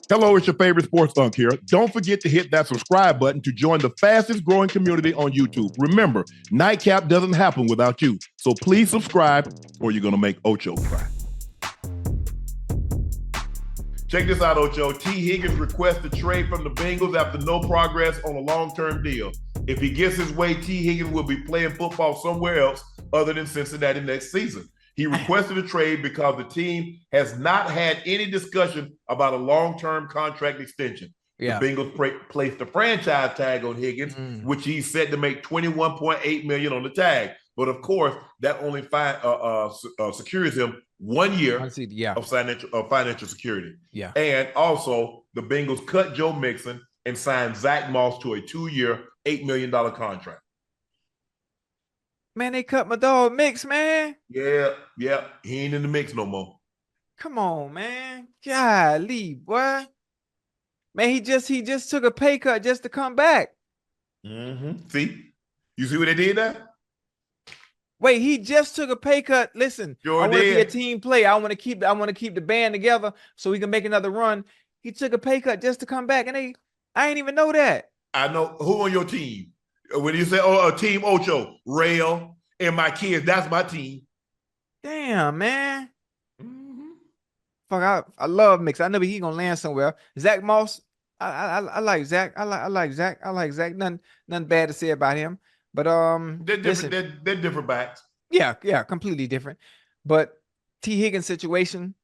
Hello, it's your favorite sports thunk here. Don't forget to hit that subscribe button to join the fastest growing community on YouTube. Remember, Nightcap doesn't happen without you. So please subscribe or you're going to make Ocho cry. Check this out, Ocho. Tee Higgins requests a trade from the Bengals after no progress on a long-term deal. If he gets his way, Tee Higgins will be playing football somewhere else other than Cincinnati next season. He requested a trade because the team has not had any discussion about a long-term contract extension. Yeah. The Bengals placed a franchise tag on Higgins, which he's set to make $21.8 million on the tag. But of course, that only secures him 1 year of financial security. Yeah. And also, the Bengals cut Joe Mixon and signed Zach Moss to a 2-year, $8 million contract. Man, they cut my dog Mix, man. Yeah. He ain't in the mix no more. Come on, man. Golly, boy. Man, he just took a pay cut just to come back. See? You see what they did there? Wait, he just took a pay cut. Listen, I want to be a team player. I want to keep the band together so we can make another run. He took a pay cut just to come back, and I ain't even know that. I know. Who on your team? When you say, a team Ocho, Rail, and my kids, that's my team. Damn, man. Fuck, I love Mix. I know he's going to land somewhere. Zach Moss, I like Zach. I like Zach. I like Zach. Nothing bad to say about him. But they're different. They're different backs. Yeah, completely different. But Tee Higgins situation,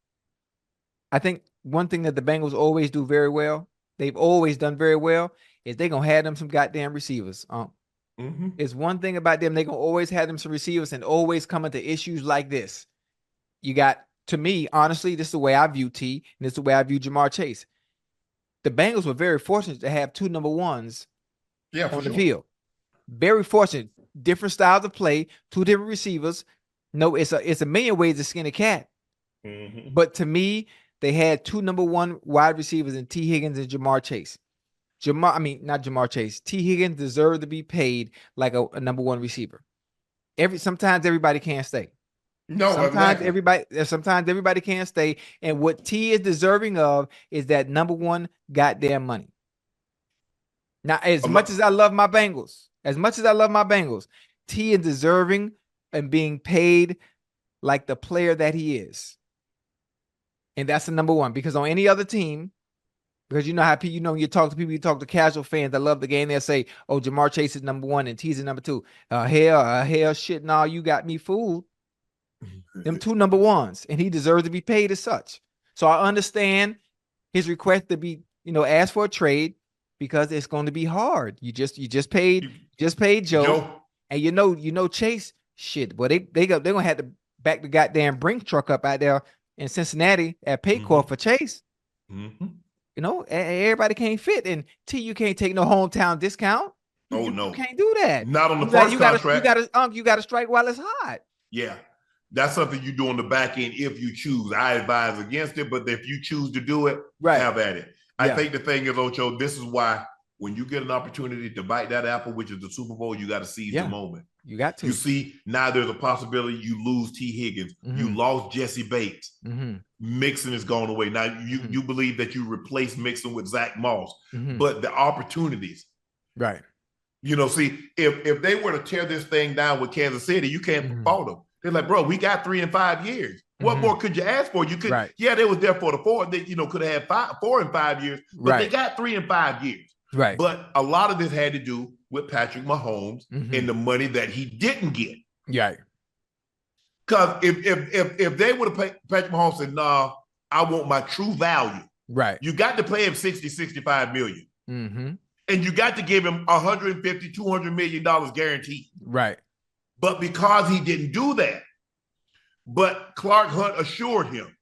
I think one thing that the Bengals always do very well, they've always done very well, is they're going to have them some goddamn receivers. It's one thing about them. They're going to always have them some receivers and always come into issues like this. You got, to me, honestly, this is the way I view T, and this is the way I view Jamar Chase. The Bengals were very fortunate to have two number ones on the field. Very fortunate. Different styles of play, two different receivers. No, it's a million ways to skin a cat. But to me, they had two number one wide receivers in Tee Higgins and Jamar Chase. Not Jamar Chase. Tee Higgins deserved to be paid like a number one receiver. Sometimes everybody can't stay. No, sometimes everybody can't stay. And what T is deserving of is that number one goddamn money. Now, as much as I love my Bengals, T is deserving and being paid like the player that he is. And that's the number one. Because on any other team, because you know how people, you talk to people, you talk to casual fans that love the game, they'll say, oh, Jamar Chase is number one and T's is number two. Hell, shit, no, you got me fooled. Them two number ones, and he deserves to be paid as such. So I understand his request to be, ask for a trade because it's going to be hard. You just paid Joe. And you know Chase, shit, but they're gonna have to back the goddamn Brink truck up out there in Cincinnati at Paycor for Chase. Everybody can't fit, and T, you can't take no hometown discount. No, you can't do that. Not on the first contract. You gotta strike while it's hot. Yeah, that's something you do on the back end if you choose. I advise against it, but if you choose to do it, have at it. I think the thing is, Ocho, this is why when you get an opportunity to bite that apple, which is the Super Bowl, you got to seize the moment. You got to. You see, now there's a possibility you lose Tee Higgins. You lost Jesse Bates. Mixon is gone away. Now, you believe that you replace Mixon with Zach Moss, but the opportunities. Right. See, if they were to tear this thing down with Kansas City, you can't fault them. They're like, bro, we got 3 and 5 years. What more could you ask for? You could, they was there for the 4. They, could have had 4 and 5 years, but they got 3 and 5 years. Right. But a lot of this had to do with Patrick Mahomes and the money that he didn't get. Yeah. Because if they would have paid Patrick Mahomes said, nah, I want my true value. Right. You got to pay him 60, 65 million. And you got to give him $150, $200 million guaranteed. Right. But because he didn't do that, but Clark Hunt assured him,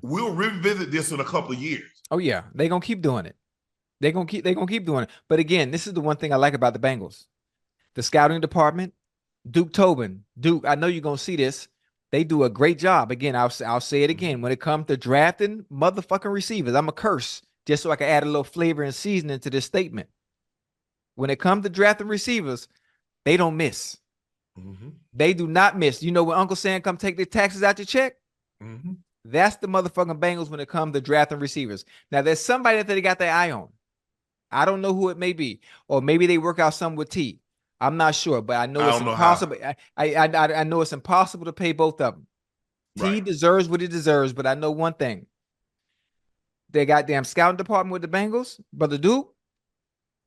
we'll revisit this in a couple of years. Oh, yeah. They're going to keep doing it. They're gonna keep doing it. But again, this is the one thing I like about the Bengals. The scouting department, Duke Tobin. Duke, I know you're gonna see this. They do a great job. Again, I'll say it again. When it comes to drafting motherfucking receivers, I'm a curse just so I can add a little flavor and seasoning to this statement. When it comes to drafting receivers, they don't miss. They do not miss. When Uncle Sam come take their taxes out your check, That's the motherfucking Bengals when it comes to drafting receivers. Now, there's somebody that they got their eye on. I don't know who it may be, or maybe they work out something with T. I'm not sure, but I know I it's don't know how. impossible. I know it's impossible to pay both of them. T Right. deserves what he deserves, but I know one thing: they goddamn scouting department with the Bengals, brother Duke.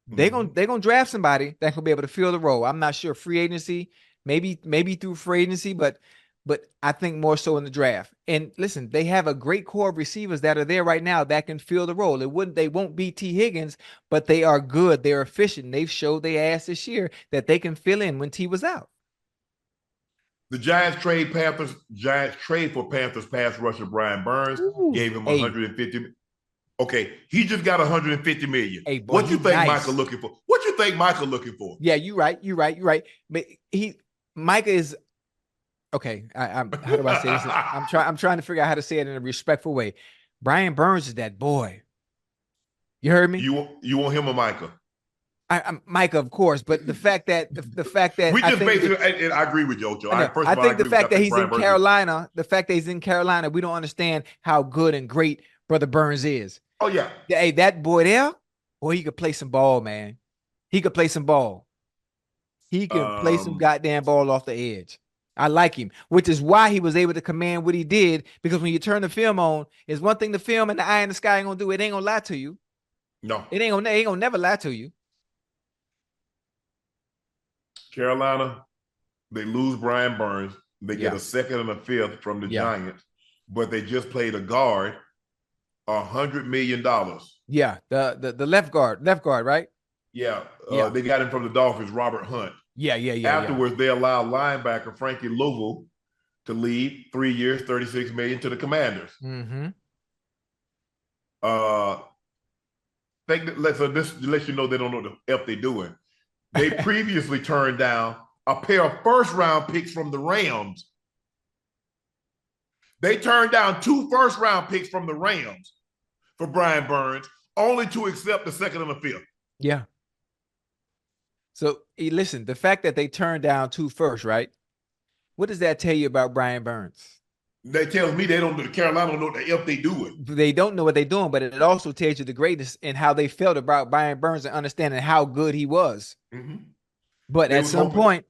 They're gonna draft somebody that can be able to fill the role. I'm not sure free agency, maybe through free agency, but I think more so in the draft. And listen, they have a great core of receivers that are there right now that can fill the role. They won't be Tee Higgins, but they are good. They're efficient. They've showed their ass this year that they can fill in when T was out. The Giants trade for Panthers pass rusher Brian Burns, Ooh. gave him Hey. 150. Okay, he just got 150 million. Hey, boy, what you think nice. Micah looking for? What you think Micah looking for? Yeah, you're right. But Micah is okay. How do I say this? I'm trying to figure out how to say it in a respectful way. Brian Burns is that boy. You heard me? You want him or Micah? I'm Micah, of course, but the fact that we just basically, and I agree with you, Ocho. I think the fact that he's in Carolina, the fact that he's in Carolina, we don't understand how good and great Brother Burns is. Oh yeah, hey, that boy there, boy, he could play some ball, man. He could play some ball. He can play some goddamn ball off the edge. I like him, which is why he was able to command what he did. Because when you turn the film on, it's one thing the film and the eye in the sky ain't gonna do. It ain't gonna lie to you. No, it ain't gonna never lie to you. Carolina, they lose Brian Burns. They get a second and a fifth from the Giants, but they just played a guard $100 million. Yeah, the left guard, right? Yeah, they got him from the Dolphins, Robert Hunt. Yeah. Afterwards, they allowed linebacker Frankie Louisville to leave 3 years, $36 million to the Commanders. So this lets you know they don't know the F they're doing. They previously turned down a pair of first-round picks from the Rams. They turned down 2 first-round picks from the Rams for Brian Burns, only to accept the second and the fifth. Yeah. So listen, the fact that they turned down 2 first, right? What does that tell you about Brian Burns? That tells me Carolina don't know what the F they doing. They don't know what they're doing, but it also tells you the greatness and how they felt about Brian Burns and understanding how good he was. But at some point,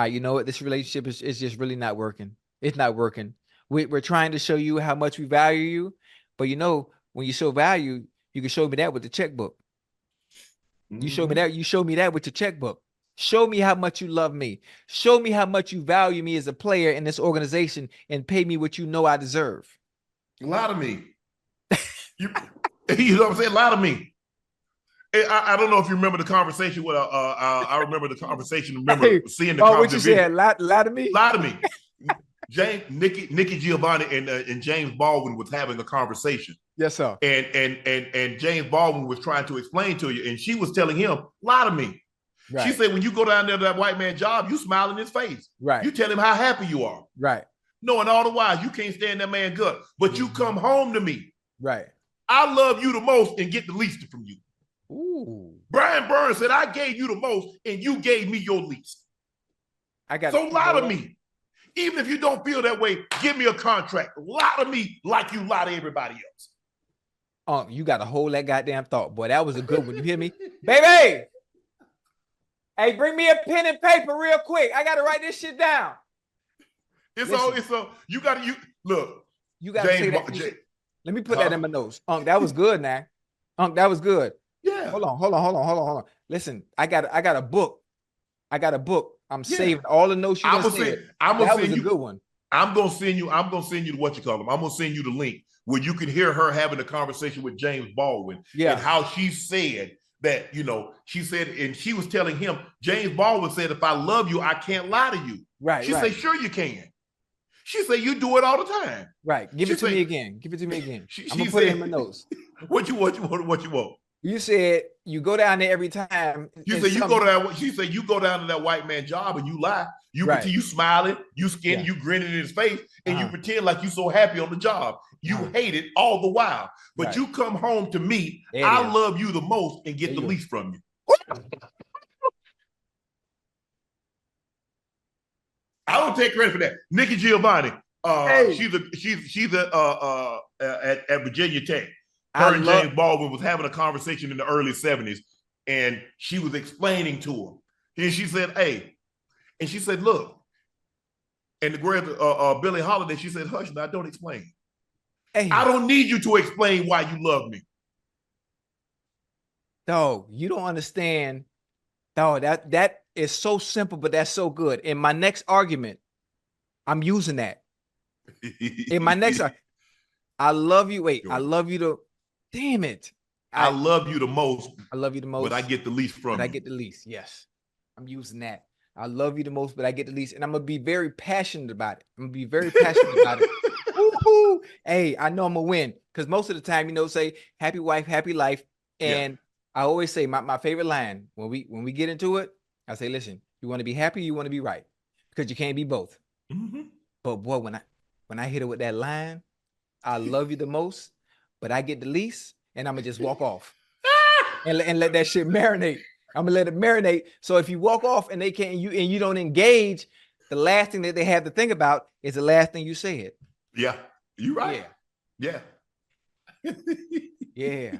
you know what? This relationship is just really not working. It's not working. We're trying to show you how much we value you, but you know, when you show value, you can show me that with the checkbook. You show me that. You show me that with your checkbook. Show me how much you love me. Show me how much you value me as a player in this organization and pay me what you know I deserve. Lie to me. You know what I'm saying? Lie to me. I don't know if you remember the conversation with I remember the conversation. Seeing the conversation. What you said? Lie to me. Lie to me. Nikki Giovanni and James Baldwin was having a conversation. Yes, sir. And James Baldwin was trying to explain to you, and she was telling him, lie to me. Right. She said, when you go down there to that white man job, you smile in his face. Right. You tell him how happy you are. Right. Knowing all the while you can't stand that man good, but you come home to me. Right. I love you the most and get the least from you. Ooh. Brian Burns said, I gave you the most and you gave me your least. So lie to me. Even if you don't feel that way, give me a contract. Lie to me like you lie to everybody else. You got to hold that goddamn thought. Boy, that was a good one. You hear me? Baby! Hey, bring me a pen and paper real quick. I got to write this shit down. You got to look. You got to say that. Let me put that in my notes. That was good now. That was good. Yeah. Hold on. Listen, I got a book. I'm saving all the notes you said. That was a good one. I'm gonna send you the what you call them. I'm gonna send you the link where you can hear her having a conversation with James Baldwin and how she said that, she said, and she was telling him, James Baldwin said, if I love you, I can't lie to you. Right. She said, sure you can. She said, you do it all the time. Right. Give it to me again. I'm gonna put it in my notes. What you want? You said you go down there every time. You said you go down. She said you go down to that white man job and you lie. You smiling, you grinning in his face, and you pretend like you so happy on the job. You hate it all the while, but you come home to me. I love you the most and get the least from you. I don't take credit for that. Nikki Giovanni, Hey, She's at Virginia Tech. I Her and love. James Baldwin was having a conversation in the early 70s, and she was explaining to him. And she said, "Hey," and she said, "Look." And the great Billie Holiday, she said, "Hush, now don't explain. I Hey, don't need you to explain why you love me." dog, you don't understand. Dog, that is so simple, but that's so good. In my next argument, I'm using that. In my next, I love you. Wait, I Sure. love you to. Damn it. I I love you the most, I love you the but I most, get the least but from I you. get the least. Yes, I'm using that. I love you the most, but I get the least, and I'm gonna be very passionate about it. I'm gonna be very passionate about it. Woo-hoo. Hey, I know I'm gonna win because most of the time, say happy wife, happy life, Yeah. and I always say my favorite line when we get into it. I say, listen, you want to be happy, you want to be right, because you can't be both. Mm-hmm. But boy, when I hit her with that line, I love you the most, but I get the least, and I'm gonna just walk off and let that shit marinate. I'm gonna let it marinate. So if you walk off and they can't you don't engage, the last thing that they have to think about is the last thing you said. Yeah. You right. Yeah, Yeah. yeah.